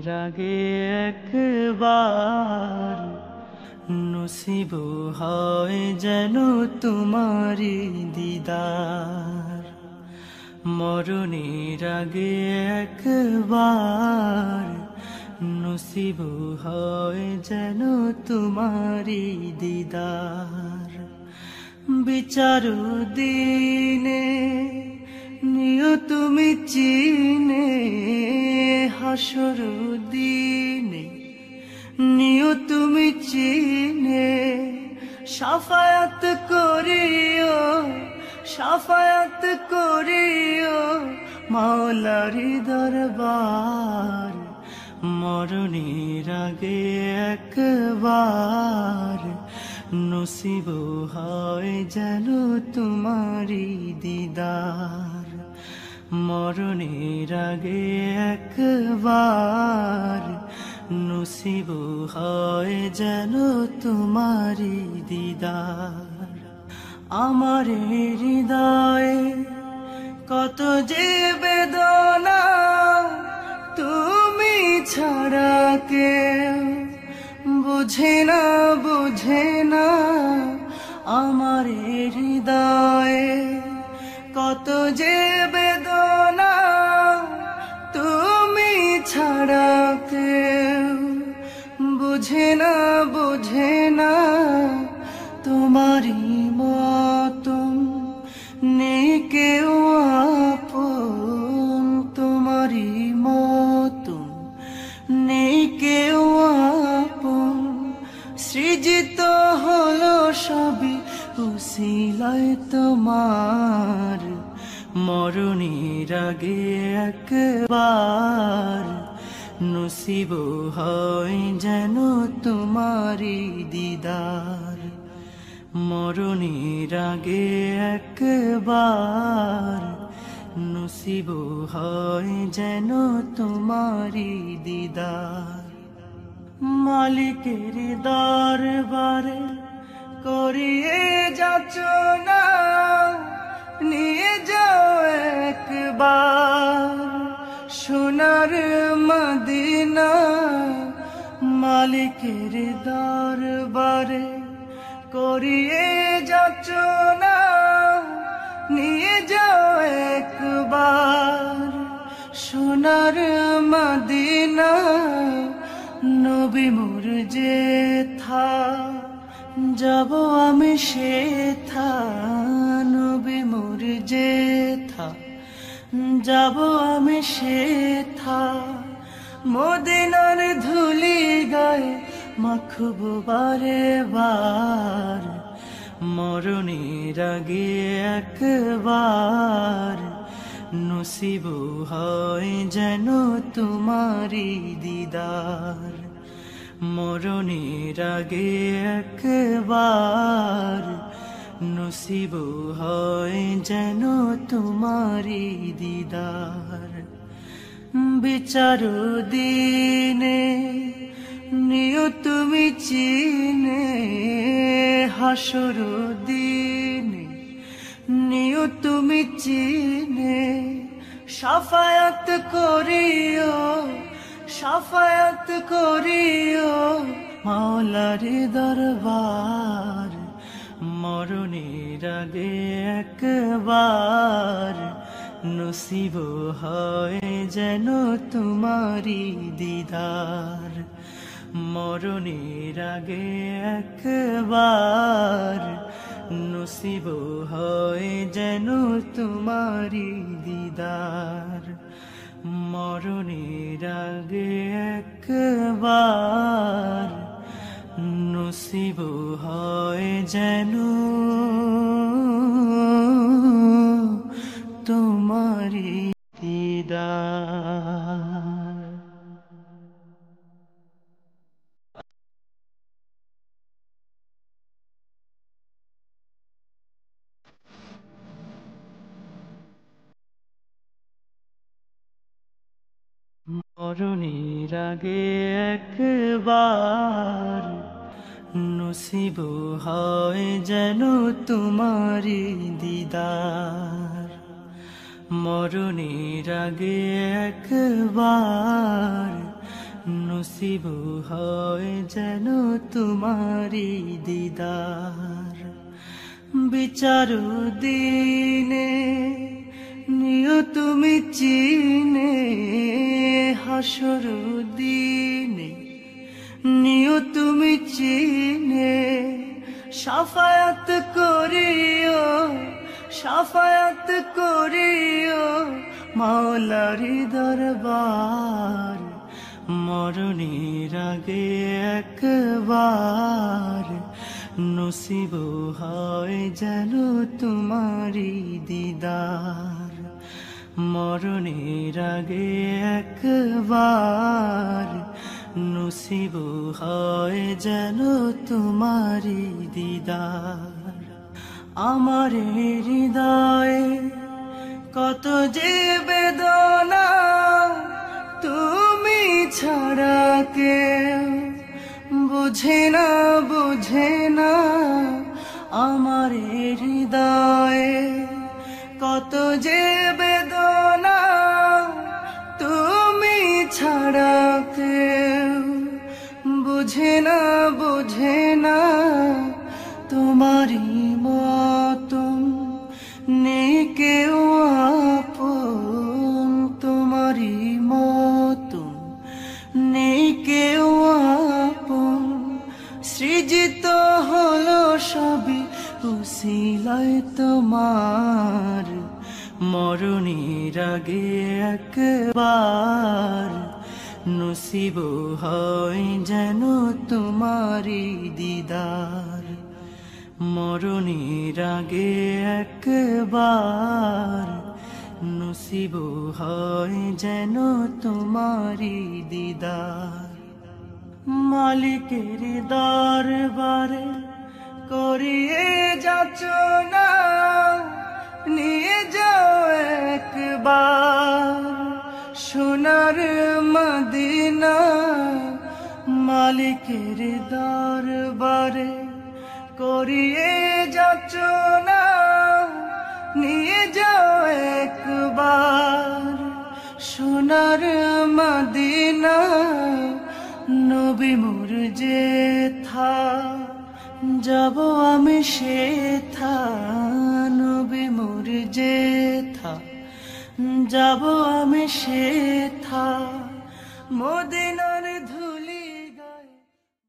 মরণের আগে একবার নসিব হয় যেন তোমারি দিদার। মরণের আগে একবার নসিব হয় যেন তোমারি দিদার। বিচার দিনে নিও তুমি চিনে, হাসর দিনে নিও তুমি চিনে, শাফায়াত করিও, শাফায়াত করিও মাওলারি দরবার। মরণের আগে একবার নসিব হয় যেন তোমারি দিদার। মরণের আগে একবার নসিব হয় যেন তোমারি দিদার। আমার হৃদয়ে কত যে বেদনা, তুমি ছাড়া কেউ বুঝে না, বুঝে না। আমার হৃদয়ে কত যে বেদনা, তুমি ছাড়া কেউ বুঝে না, বুঝে না। তোমারই মতন নেই কেউ আপন, তোমারই মতন নেই কেউ আপন। সৃজিত হলো সবই উসিলায় তোমার। মরণের আগে একবার নসিব হয় যেন তোমারি দিদার। মরণের আগে একবার নসিব হয় যেন তোমারি দিদার। মালিকের দরবারে করিয়ে যাচনা, নিয়ে যাও একবার সোনার মদিনা। মালিকের দরবারে করিয়ে যাচনা, নিয়ে যাও একবার সোনার মদিনা। নবী মোর যেথা যাব আমি সেথা, নবী মোর যেথা যাব আমি সেথা। মদিনার ধুলি গায়ে মাখব বারে বার। মরণের আগে একবার নসিব হয় যেন তোমারি দিদার। মরণের আগে একবার নসিব হয় যেন তোমারি দিদার। বিচার দিনে নিও তুমি চিনে, হাসর দিনে নিও তুমি চিনে, শাফায়াত করিও, শাফায়াত করিও মাওলারি দরবার। মরণের আগে একবার নসিব হয় যেন তোমারি দিদার। মরণের আগে একবার নসিব হয় যেন তোমারি দিদার। মরণের আগে একবার নসিব হয় যেন তোমারি দিদার। মরণের আগে একবার নসিব হয় যেন তোমারি দিদার। মরণের আগে একবার নসিব হয় যেন তোমারি দিদার। বিচার দিনে নিও তুমি চিনে, হাসর দিনে নিও তুমি চিনে, শাফায়াত করিও, শাফায়াত করিও মাওলারি দরবার। মরণের আগে একবার নসিব হয় যেন তোমারি দিদার। মরণের আগে একবার নসিব হয় যেন তোমারি দিদার। আমার হৃদয়ে কত যে বেদনা, তুমি ছাড়া কেউ বুঝে না, বুঝে না। আমার হৃদয়ে কত যে বেদনা, তুমি ছাড়া কেউ বুঝে না, বুঝে না। তোমারই মতন নেই কেউ আপন, তোমারই মতন নেই কেউ আপন। সৃজিত হলো সবই উসিলায় তোমার। মরণের আগে একবার নসিব হয় যেন তোমারি দিদার। মরণের আগে একবার নসিব হয় যেন তোমারি দিদার। মালিকের দরবারে করিয়ে যাচনা, নিয়ে যাও একবার সোনার মদিনা। মালিকের দরবারে করিয়ে যাচনা, নিয়ে যাও একবার সোনার মদিনা। নবী মোর যেথা যাব আমি সেথা, নবী মোর যেথা যাব আমি সেথা। মদিনার ধু